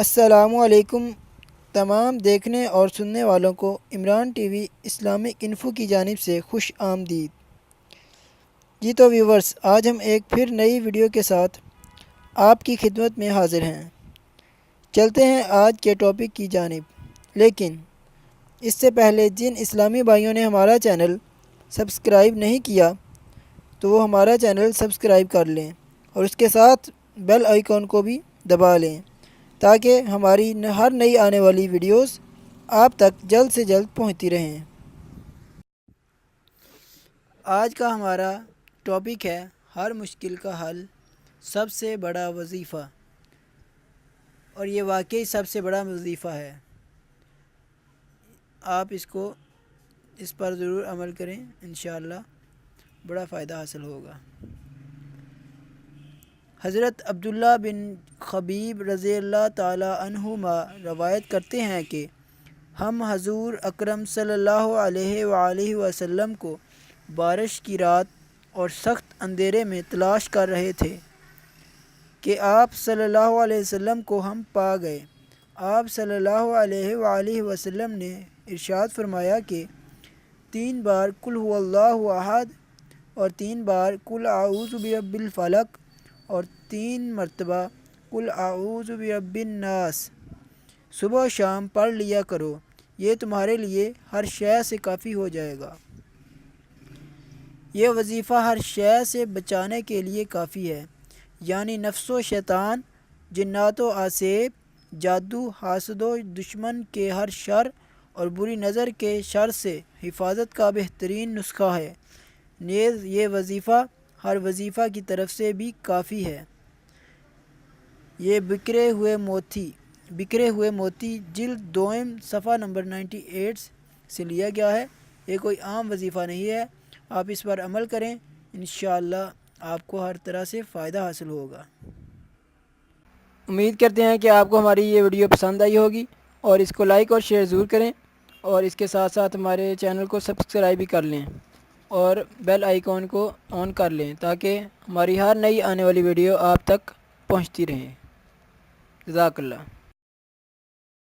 السلام علیکم تمام دیکھنے اور سننے والوں کو Imran T V Islamic info کی جانب سے خوش آمدید۔ جی تو ویورز، آج ہم ایک پھر نئی ویڈیو کے ساتھ آپ کی خدمت میں حاضر ہیں۔ چلتے ہیں آج کے ٹاپک کی جانب، لیکن اس سے پہلے جن اسلامی بھائیوں نے ہمارا چینل سبسکرائب نہیں کیا تو وہ ہمارا چینل سبسکرائب کر لیں اور اس کے ساتھ بیل آئیکن کو بھی دبا لیں تاکہ ہماری ہر نئی آنے والی ویڈیوز آپ تک جلد سے جلد پہنچتی رہیں۔ آج کا ہمارا ٹاپک ہے ہر مشکل کا حل، سب سے بڑا وظیفہ، اور یہ واقعی سب سے بڑا وظیفہ ہے۔ آپ اس پر ضرور عمل کریں، انشاءاللہ بڑا فائدہ حاصل ہوگا۔ حضرت عبداللہ بن خبیب رضی اللہ تعالی عنہما روایت کرتے ہیں کہ ہم حضور اکرم صلی اللہ علیہ وآلہ وسلم کو بارش کی رات اور سخت اندھیرے میں تلاش کر رہے تھے کہ آپ صلی اللہ علیہ وسلم کو ہم پا گئے۔ آپ صلی اللہ علیہ وآلہ وسلم نے ارشاد فرمایا کہ 3 بار قل هو اللہ احد اور 3 بار قل اعوذ برب الفلق اور 3 مرتبہ قل اعوذ برب الناس صبح و شام پڑھ لیا کرو، یہ تمہارے لیے ہر شے سے کافی ہو جائے گا۔ یہ وظیفہ ہر شے سے بچانے کے لیے کافی ہے، یعنی نفس و شیطان، جنات و آسیب، جادو، حاسد و دشمن کے ہر شر اور بری نظر کے شر سے حفاظت کا بہترین نسخہ ہے۔ نیز یہ وظیفہ ہر وظیفہ کی طرف سے بھی کافی ہے۔ یہ بکھرے ہوئے موتی جلد دوم صفحہ نمبر 98 سے لیا گیا ہے۔ یہ کوئی عام وظیفہ نہیں ہے، آپ اس پر عمل کریں، انشاءاللہ آپ کو ہر طرح سے فائدہ حاصل ہوگا۔ امید کرتے ہیں کہ آپ کو ہماری یہ ویڈیو پسند آئی ہوگی اور اس کو لائک اور شیئر ضرور کریں، اور اس کے ساتھ ساتھ ہمارے چینل کو سبسکرائب بھی کر لیں اور بیل آئیکن کو آن کر لیں تاکہ ہماری ہر نئی آنے والی ویڈیو آپ تک پہنچتی رہیں۔ جزاک اللہ۔